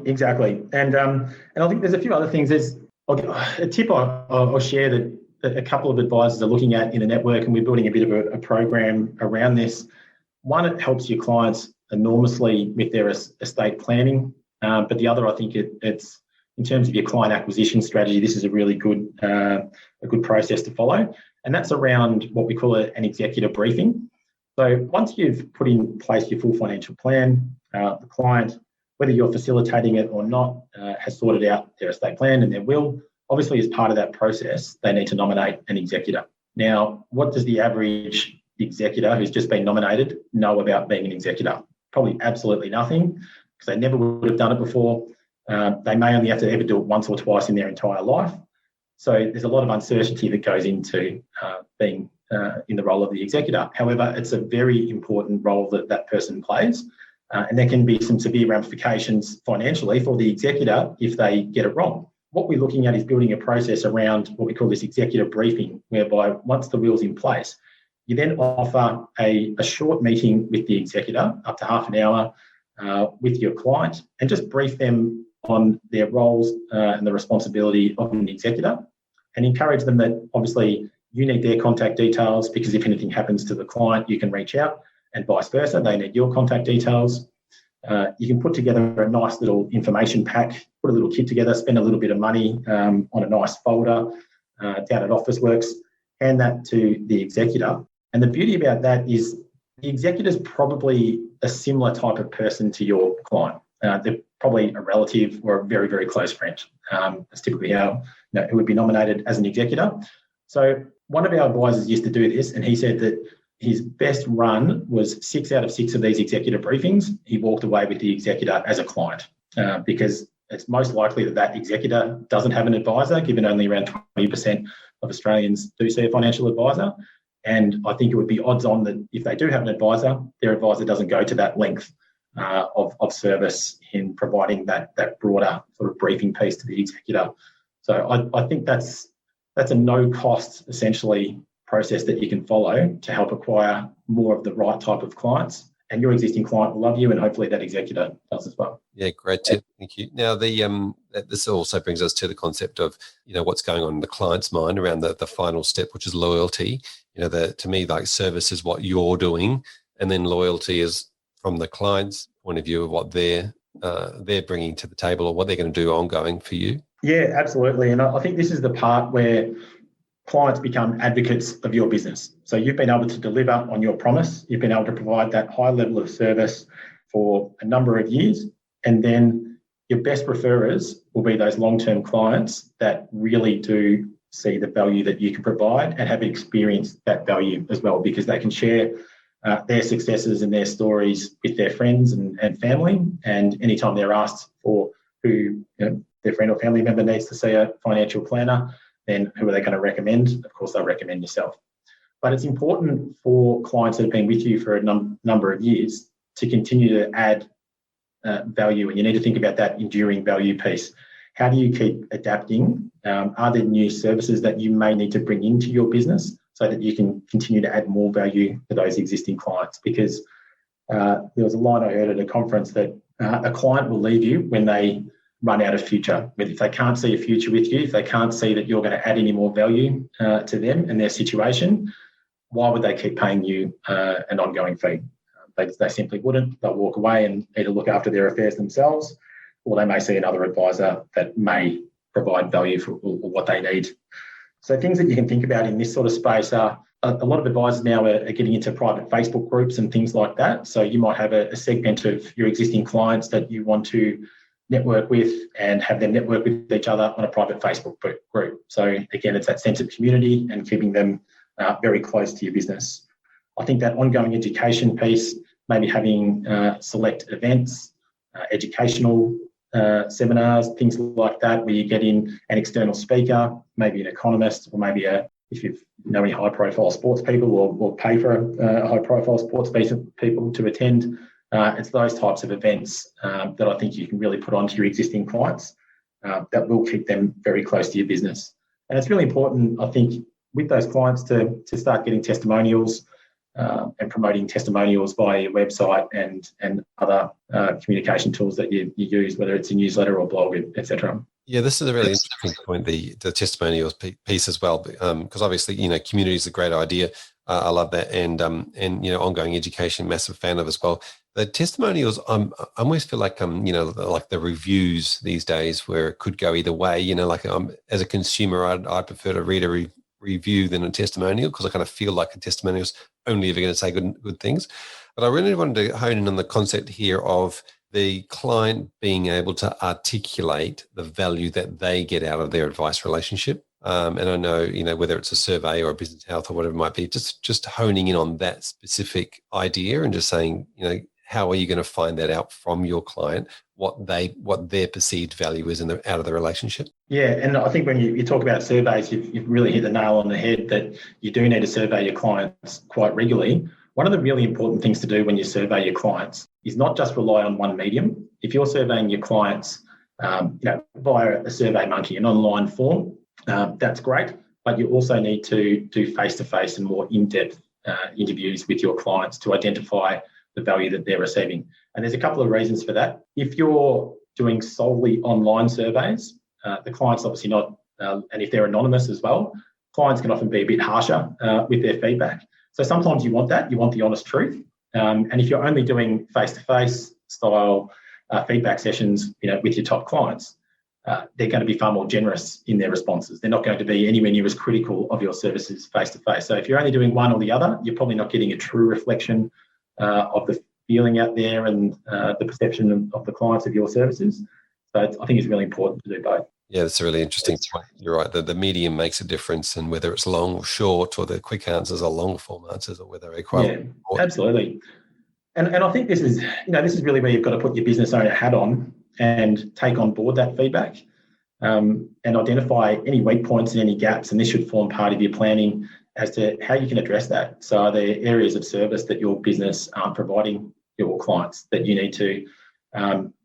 Speaker 3: exactly. And I think there's a few other things. There's a tip I'll share that a couple of advisors are looking at in the network, and we're building a bit of a program around this. One, it helps your clients enormously with their estate planning, but the other, I think it's in terms of your client acquisition strategy, this is a really good process to follow, and that's around what we call an executive briefing. So once you've put in place your full financial plan, the client, whether you're facilitating it or not, has sorted out their estate plan and their will. Obviously, as part of that process, they need to nominate an executor. Now, what does the average executor who's just been nominated know about being an executor? Probably absolutely nothing, because they never would have done it before. They may only have to ever do it once or twice in their entire life. So there's a lot of uncertainty that goes into being in the role of the executor. However, it's a very important role that person plays, and there can be some severe ramifications financially for the executor if they get it wrong. What we're looking at is building a process around what we call this executive briefing, whereby once the will's in place, you then offer a short meeting with the executor, up to half an hour, with your client, and just brief them on their roles and the responsibility of an executor, and encourage them that obviously you need their contact details, because if anything happens to the client, you can reach out, and vice versa, they need your contact details. You can put together a nice little information pack, put a little kit together, spend a little bit of money on a nice folder down at Officeworks, hand that to the executor. And the beauty about that is the executor is probably a similar type of person to your client. They're probably a relative or a very, very close friend. That's typically how who would be nominated as an executor. So one of our advisors used to do this, and he said that his best run was 6 out of 6 of these executive briefings. He walked away with the executor as a client because it's most likely that executor doesn't have an advisor, given only around 20% of Australians do see a financial advisor. And I think it would be odds on that if they do have an advisor, their advisor doesn't go to that length of service in providing that broader sort of briefing piece to the executor. So I think that's a no-cost, essentially, process that you can follow to help acquire more of the right type of clients, and your existing client will love you, and hopefully that executor does as well. Yeah,
Speaker 1: great tip. Thank you. Now, this also brings us to the concept of what's going on in the client's mind around the final step, which is loyalty. To me, like, service is what you're doing, and then loyalty is from the client's point of view of what they're bringing to the table or what they're going to do ongoing for you.
Speaker 3: Yeah, absolutely. And I think this is the part where clients become advocates of your business. So you've been able to deliver on your promise. You've been able to provide that high level of service for a number of years. And then your best referrers will be those long-term clients that really do see the value that you can provide and have experienced that value as well, because they can share their successes and their stories with their friends and family. And anytime they're asked for who their friend or family member needs to see a financial planner, then who are they going to recommend? Of course, they'll recommend yourself. But it's important for clients that have been with you for a number of years to continue to add value, and you need to think about that enduring value piece. How do you keep adapting? Are there new services that you may need to bring into your business so that you can continue to add more value to those existing clients? Because there was a line I heard at a conference that a client will leave you when they run out of future. If they can't see a future with you, if they can't see that you're going to add any more value to them and their situation, why would they keep paying you an ongoing fee? They simply wouldn't. They'll walk away and either look after their affairs themselves, or they may see another advisor that may provide value for what they need. So things that you can think about in this sort of space are a lot of advisors now are getting into private Facebook groups and things like that. So you might have a segment of your existing clients that you want to network with and have them network with each other on a private Facebook group. So again, it's that sense of community and keeping them very close to your business. I think that ongoing education piece, maybe having select events, educational seminars, things like that, where you get in an external speaker, maybe an economist, or maybe if you know any high-profile sports people, or pay for a high-profile sports people to attend. It's those types of events that I think you can really put onto your existing clients that will keep them very close to your business. And it's really important, I think, with those clients to start getting testimonials and promoting testimonials via your website and other communication tools that you use, whether it's a newsletter or blog, etc.
Speaker 1: Yeah, this is a really interesting point, the testimonials piece as well, because obviously, community is a great idea. I love that. And ongoing education, massive fan of as well. The testimonials, I almost feel like, like the reviews these days, where it could go either way. As a consumer, I'd prefer to read a review than a testimonial, because I kind of feel like a testimonial is only ever going to say good things. But I really wanted to hone in on the concept here of the client being able to articulate the value that they get out of their advice relationship. And I know, whether it's a survey or a business health or whatever it might be, just honing in on that specific idea and just saying, how are you going to find that out from your client, what their perceived value is out of the relationship?
Speaker 3: Yeah, and I think when you talk about surveys, you've really hit the nail on the head that you do need to survey your clients quite regularly. One of the really important things to do when you survey your clients is not just rely on one medium. If you're surveying your clients, via a SurveyMonkey, an online form, that's great, but you also need to do face-to-face and more in-depth interviews with your clients to identify the value that they're receiving. And there's a couple of reasons for that. If you're doing solely online surveys, the client's obviously not, and if they're anonymous as well, clients can often be a bit harsher with their feedback. So sometimes you want that, you want the honest truth. And if you're only doing face-to-face style feedback sessions, with your top clients, they're going to be far more generous in their responses. They're not going to be anywhere near as critical of your services face-to-face. So if you're only doing one or the other, you're probably not getting a true reflection of the feeling out there and the perception of the clients of your services. So I think it's really important to do both.
Speaker 1: Yeah, that's a really interesting point. You're right. The medium makes a difference, and whether it's long or short, or the quick answers or long form answers, or whether they're quite.
Speaker 3: Yeah, absolutely. And I think this is really where you've got to put your business owner hat on and take on board that feedback and identify any weak points and any gaps. And this should form part of your planning as to how you can address that. So are there areas of service that your business aren't providing your clients that you need to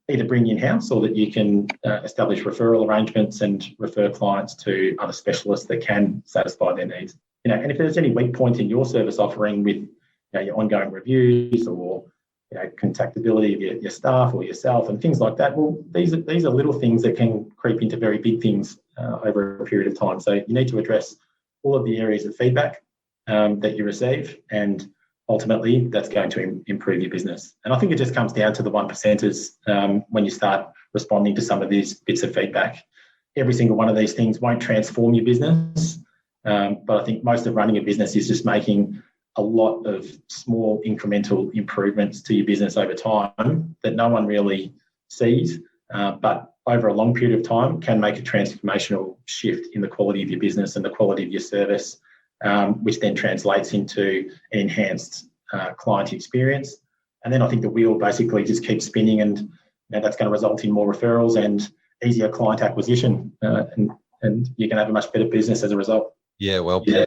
Speaker 3: either bring in-house, or that you can establish referral arrangements and refer clients to other specialists that can satisfy their needs. And if there's any weak point in your service offering with your ongoing reviews or contactability of your staff or yourself and things like that, well, these are little things that can creep into very big things over a period of time. So you need to address all of the areas of feedback that you receive, and ultimately that's going to improve your business. And I think it just comes down to the 1%ers when you start responding to some of these bits of feedback. Every single one of these things won't transform your business, but I think most of running a business is just making a lot of small incremental improvements to your business over time that no one really sees, but over a long period of time can make a transformational shift in the quality of your business and the quality of your service, which then translates into an enhanced client experience. And then I think the wheel basically just keeps spinning, and that's going to result in more referrals and easier client acquisition, and you can have a much better business as a result.
Speaker 1: Yeah, well, yeah.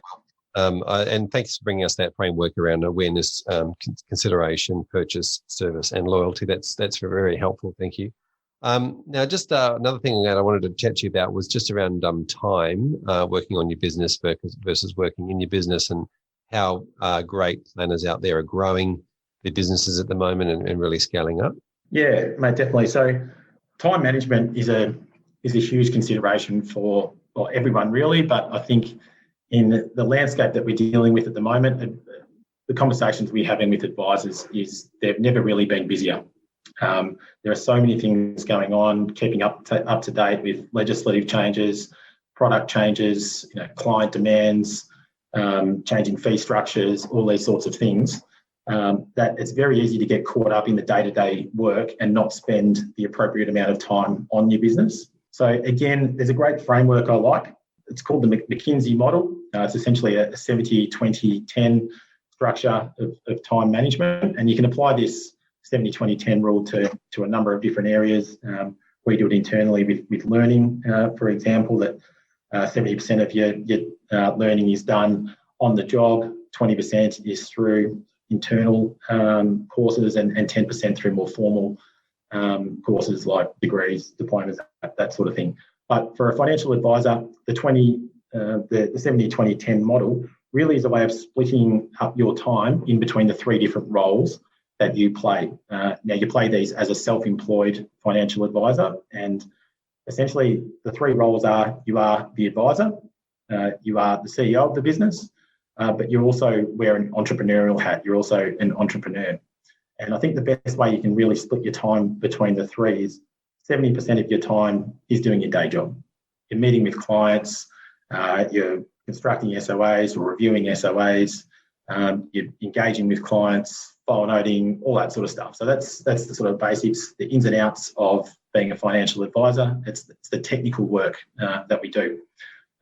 Speaker 1: And thanks for bringing us that framework around awareness, consideration, purchase, service, and loyalty. That's very helpful. Thank you. Now, just another thing that I wanted to chat to you about was just around time working on your business versus working in your business, and how great planners out there are growing their businesses at the moment and really scaling up?
Speaker 3: Yeah, mate, definitely. So time management is a huge consideration for everyone really, but I think in the landscape that we're dealing with at the moment, the conversations we're having with advisors is they've never really been busier. There are so many things going on, keeping up to date with legislative changes, product changes, client demands, changing fee structures, all these sorts of things, that it's very easy to get caught up in the day-to-day work and not spend the appropriate amount of time on your business. So again, there's a great framework I like. It's called the McKinsey model. It's essentially a 70-20-10 structure of time management, and you can apply this 70-20-10 rule to a number of different areas. We do it internally with learning, for example, that 70% of your learning is done on the job, 20% is through internal courses, and 10% through more formal courses like degrees, diplomas, that sort of thing. But for a financial advisor, the 70-20-10 model really is a way of splitting up your time in between the three different roles that you play. Now, you play these as a self-employed financial advisor, and essentially the three roles are: you are the advisor, you are the CEO of the business, but you also wear an entrepreneurial hat. You're also an entrepreneur. And I think the best way you can really split your time between the three is 70% of your time is doing your day job. You're meeting with clients, you're constructing SOAs or reviewing SOAs, you're engaging with clients, file noting, all that sort of stuff. So that's the sort of basics, the ins and outs of being a financial advisor. It's the technical work that we do.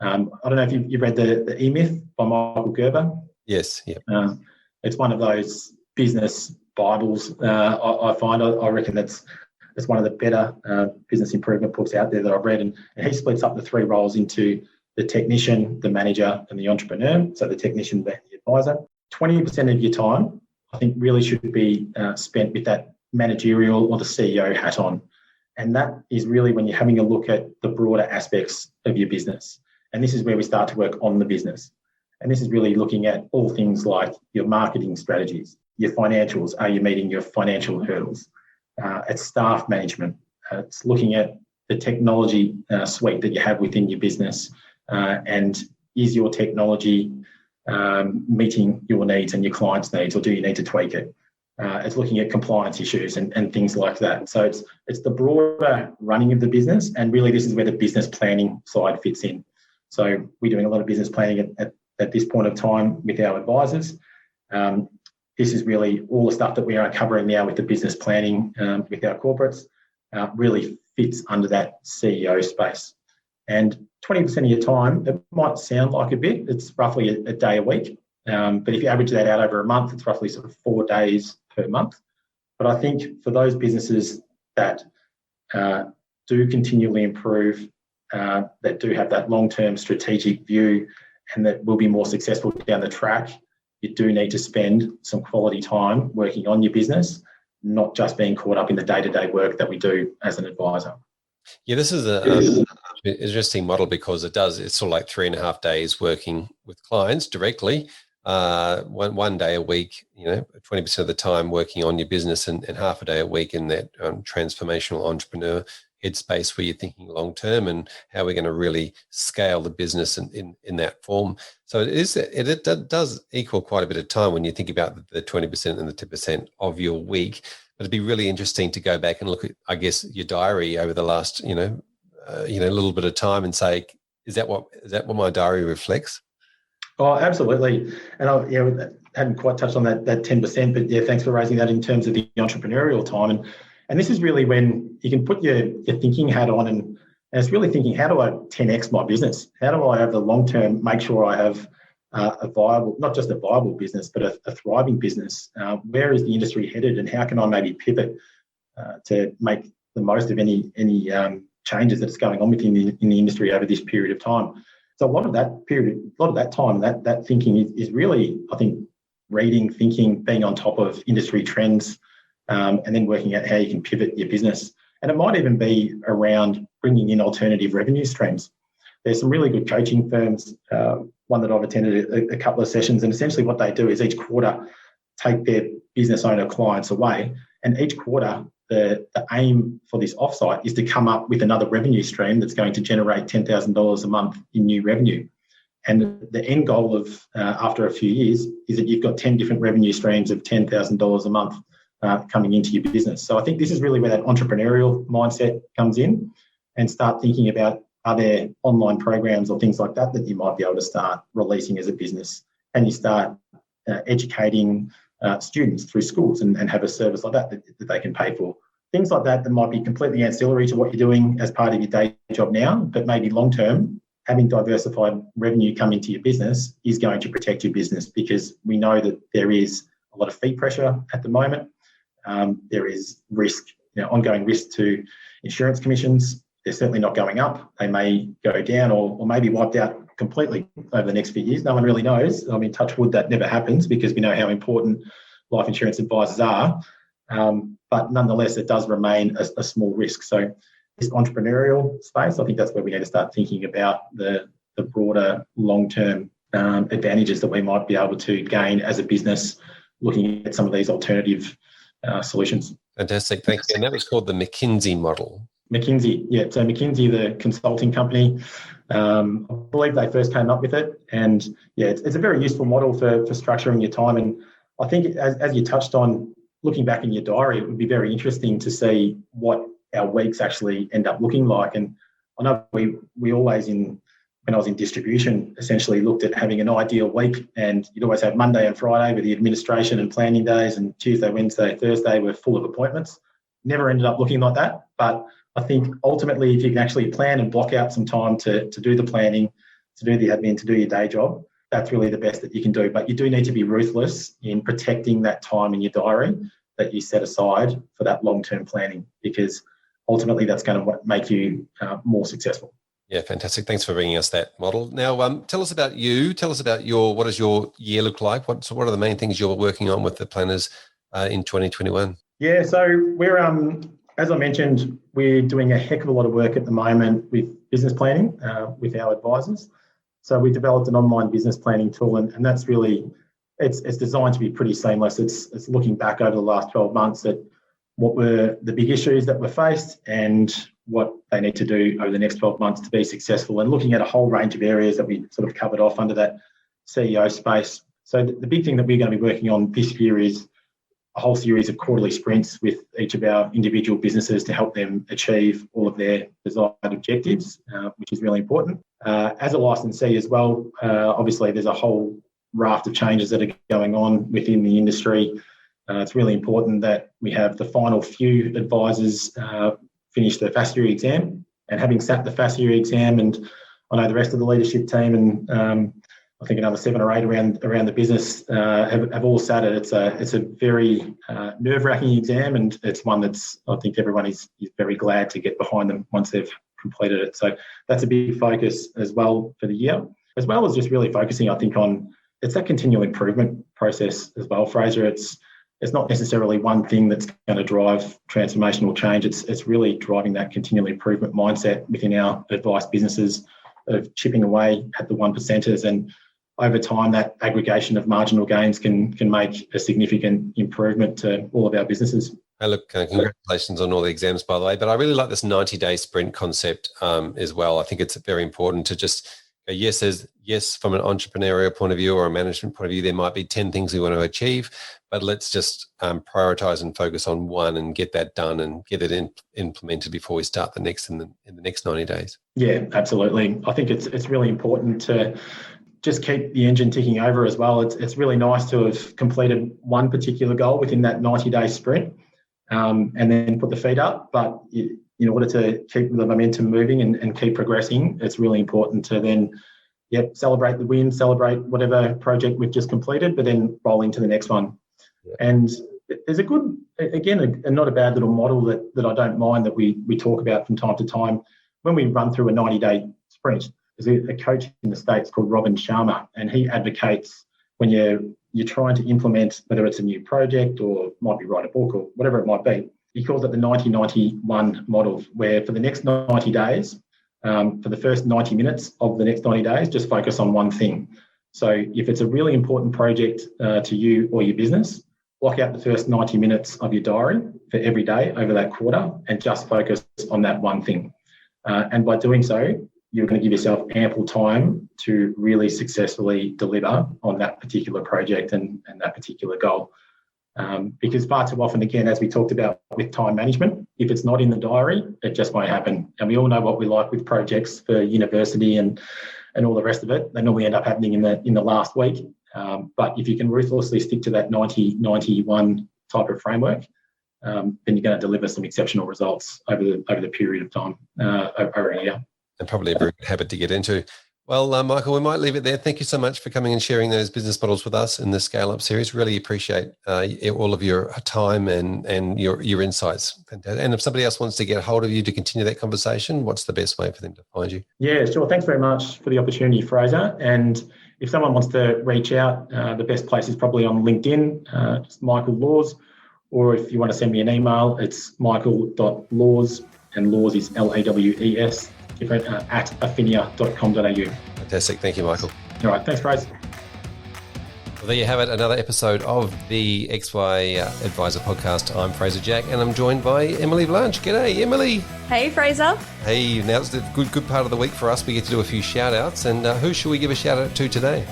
Speaker 3: I don't know if you've read the E-Myth by Michael Gerber.
Speaker 1: Yes. Yeah.
Speaker 3: It's one of those business Bibles. I find. I reckon it's one of the better business improvement books out there that I've read, and he splits up the three roles into the technician, the manager, and the entrepreneur. So the technician being the advisor. 20% of your time, I think, really should be spent with that managerial or the CEO hat on, and that is really when you're having a look at the broader aspects of your business. And this is where we start to work on the business. And this is really looking at all things like your marketing strategies, your financials. Are you meeting your financial hurdles? It's staff management. It's looking at the technology suite that you have within your business, and is your technology meeting your needs and your clients' needs, or do you need to tweak it? It's looking at compliance issues and things like that. So it's the broader running of the business, and really this is where the business planning side fits in. So we're doing a lot of business planning at this point of time with our advisors. This is really all the stuff that we are uncovering now with the business planning with our corporates, really fits under that CEO space. And 20% of your time, it might sound like a bit, it's roughly a day a week. But if you average that out over a month, it's roughly sort of 4 days per month. But I think for those businesses that do continually improve, that do have that long-term strategic view and that will be more successful down the track, you do need to spend some quality time working on your business, not just being caught up in the day-to-day work that we do as an advisor.
Speaker 1: Yeah, this is an interesting model because it's sort of like 3.5 days working with clients directly, one day a week, 20% of the time working on your business, and half a day a week in that transformational entrepreneur headspace where you're thinking long term and how we're going to really scale the business in that form. So it does equal quite a bit of time when you think about the 20% and the 10% of your week. But it'd be really interesting to go back and look at, I guess, your diary over the last, little bit of time and say, is that what my diary reflects?
Speaker 3: Oh, absolutely. And I hadn't quite touched on that 10%, but yeah, thanks for raising that in terms of the entrepreneurial time. And this is really when you can put your thinking hat on, and it's really thinking, how do I 10x my business? How do I, over the long term, make sure I have a viable, not just a viable business, but a thriving business? Where is the industry headed, and how can I maybe pivot to make the most of any changes that's going on within the industry over this period of time? So a lot of that time, that thinking is really, I think, reading, thinking, being on top of industry trends, and then working out how you can pivot your business. And it might even be around bringing in alternative revenue streams. There's some really good coaching firms, one that I've attended a couple of sessions, and essentially what they do is each quarter take their business owner clients away. And each quarter, the aim for this offsite is to come up with another revenue stream that's going to generate $10,000 a month in new revenue. And the end goal of after a few years is that you've got 10 different revenue streams of $10,000 a month coming into your business. So I think this is really where that entrepreneurial mindset comes in, and start thinking about, are there online programs or things like that that you might be able to start releasing as a business? And you start educating students through schools and have a service like that they can pay for. Things like that might be completely ancillary to what you're doing as part of your day job now, but maybe long term, having diversified revenue come into your business is going to protect your business, because we know that there is a lot of fee pressure at the moment. There is risk, ongoing risk to insurance commissions. They're certainly not going up. They may go down or maybe wiped out completely over the next few years. No one really knows. I mean, touch wood, that never happens, because we know how important life insurance advisors are. But nonetheless, it does remain a small risk. So this entrepreneurial space, I think that's where we need to start thinking about the broader long-term advantages that we might be able to gain as a business, looking at some of these alternative solutions.
Speaker 1: Fantastic, thank you. And that was called the McKinsey model.
Speaker 3: McKinsey, yeah. So McKinsey, the consulting company, I believe they first came up with it. And yeah, it's a very useful model for structuring your time. And I think as you touched on, looking back in your diary, it would be very interesting to see what our weeks actually end up looking like. And I know we always, when I was in distribution, essentially looked at having an ideal week, and you'd always have Monday and Friday with the administration and planning days, and Tuesday, Wednesday, Thursday were full of appointments. Never ended up looking like that. But I think ultimately, if you can actually plan and block out some time to do the planning, to do the admin, to do your day job, that's really the best that you can do. But you do need to be ruthless in protecting that time in your diary that you set aside for that long-term planning, because ultimately that's going to make you more successful.
Speaker 1: Yeah, fantastic. Thanks for bringing us that model. Now, tell us about you. Tell us about what does your year look like? What are the main things you're working on with the planners in 2021?
Speaker 3: Yeah, so we're, as I mentioned, we're doing a heck of a lot of work at the moment with business planning with our advisors. So we developed an online business planning tool, and that's really, it's designed to be pretty seamless. It's looking back over the last 12 months at what were the big issues that were faced and what they need to do over the next 12 months to be successful, and looking at a whole range of areas that we sort of covered off under that CEO space. So the big thing that we're going to be working on this year is a whole series of quarterly sprints with each of our individual businesses to help them achieve all of their desired objectives, which is really important. As a licensee as well, obviously there's a whole raft of changes that are going on within the industry. It's really important that we have the final few advisors finish the FASTU exam, and having sat the FASTU exam, and I know the rest of the leadership team and I think another 7 or 8 around the business have all sat it. It's a very nerve-wracking exam, and it's one that's, I think everyone is very glad to get behind them once they've completed it. So that's a big focus as well for the year, as well as just really focusing, I think, on it's that continual improvement process as well, Fraser. It's not necessarily one thing that's going to drive transformational change. It's really driving that continual improvement mindset within our advice businesses of chipping away at the 1%ers, and over time that aggregation of marginal gains can make a significant improvement to all of our businesses.
Speaker 1: Hey, look, congratulations on all the exams, by the way, but I really like this 90-day sprint concept as well. I think it's very important to just go, yes, from an entrepreneurial point of view or a management point of view, there might be 10 things we want to achieve, but let's just prioritize and focus on one and get that done and get it implemented before we start the next in the next 90 days. Yeah,
Speaker 3: absolutely. I think it's really important to just keep the engine ticking over as well. It's really nice to have completed one particular goal within that 90-day sprint and then put the feet up. But in order to keep the momentum moving and keep progressing, it's really important to then celebrate the win, celebrate whatever project we've just completed, but then roll into the next one. Yeah. And there's a good, again, not a bad little model that I don't mind that we talk about from time to time when we run through a 90-day sprint. There's a coach in the States called Robin Sharma, and he advocates when you're trying to implement, whether it's a new project or might be write a book or whatever it might be, he calls it the 90-91 model, where for the next 90 days, for the first 90 minutes of the next 90 days, just focus on one thing. So if it's a really important project to you or your business, block out the first 90 minutes of your diary for every day over that quarter and just focus on that one thing. And by doing so, you're going to give yourself ample time to really successfully deliver on that particular project and that particular goal. Because far too often, again, as we talked about with time management, if it's not in the diary, it just won't happen. And we all know what we like with projects for university and all the rest of it. They normally end up happening in the last week. But if you can ruthlessly stick to that 90-91 type of framework, then you're going to deliver some exceptional results over the period of time, over a year.
Speaker 1: And probably a very good habit to get into. Well, Michael, we might leave it there. Thank you so much for coming and sharing those business models with us in the Scale Up series. Really appreciate all of your time and your insights. And if somebody else wants to get hold of you to continue that conversation, what's the best way for them to find you?
Speaker 3: Yeah, sure. Thanks very much for the opportunity, Fraser. And if someone wants to reach out, the best place is probably on LinkedIn, just Michael Laws. Or if you want to send me an email, it's michael.laws, and Laws is Laws, at affinia.com.au.
Speaker 1: Fantastic. Thank you, Michael.
Speaker 3: All right. Thanks, Fraser.
Speaker 1: Well, there you have it, another episode of the XY Advisor podcast. I'm Fraser Jack, and I'm joined by Emily Blanche. G'day, Emily.
Speaker 4: Hey, Fraser.
Speaker 1: Hey, now it's the good part of the week for us. We get to do a few shout-outs, and who should we give a shout-out to today?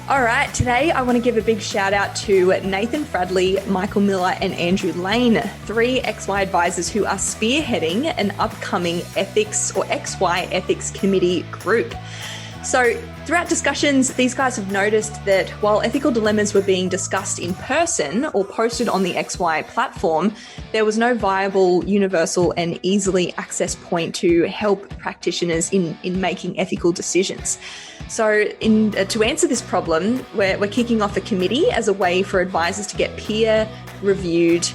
Speaker 4: All right, today I want to give a big shout out to Nathan Fradley, Michael Miller and Andrew Lane, 3 XY advisors who are spearheading an upcoming ethics or XY ethics committee group. So throughout discussions, these guys have noticed that while ethical dilemmas were being discussed in person or posted on the XY platform, there was no viable, universal and easily accessed point to help practitioners in making ethical decisions. So to answer this problem, we're kicking off a committee as a way for advisors to get peer-reviewed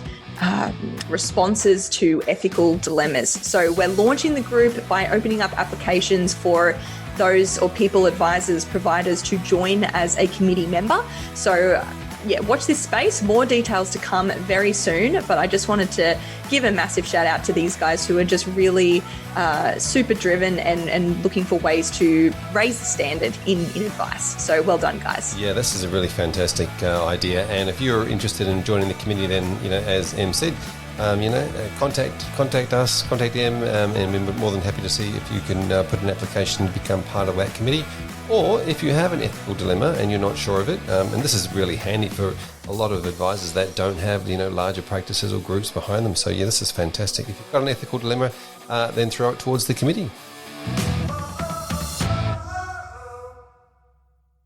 Speaker 4: responses to ethical dilemmas. So we're launching the group by opening up applications for those or people, advisors, providers to join as a committee member. So yeah, watch this space. More details to come very soon. But I just wanted to give a massive shout out to these guys who are just really super driven and looking for ways to raise the standard in advice. So well done, guys.
Speaker 1: Yeah, this is a really fantastic idea. And if you're interested in joining the committee, then, as Em said, contact us, contact Em, and we're more than happy to see if you can put an application to become part of that committee. Or if you have an ethical dilemma and you're not sure of it, and this is really handy for a lot of advisors that don't have, larger practices or groups behind them. So yeah, this is fantastic. If you've got an ethical dilemma, then throw it towards the committee.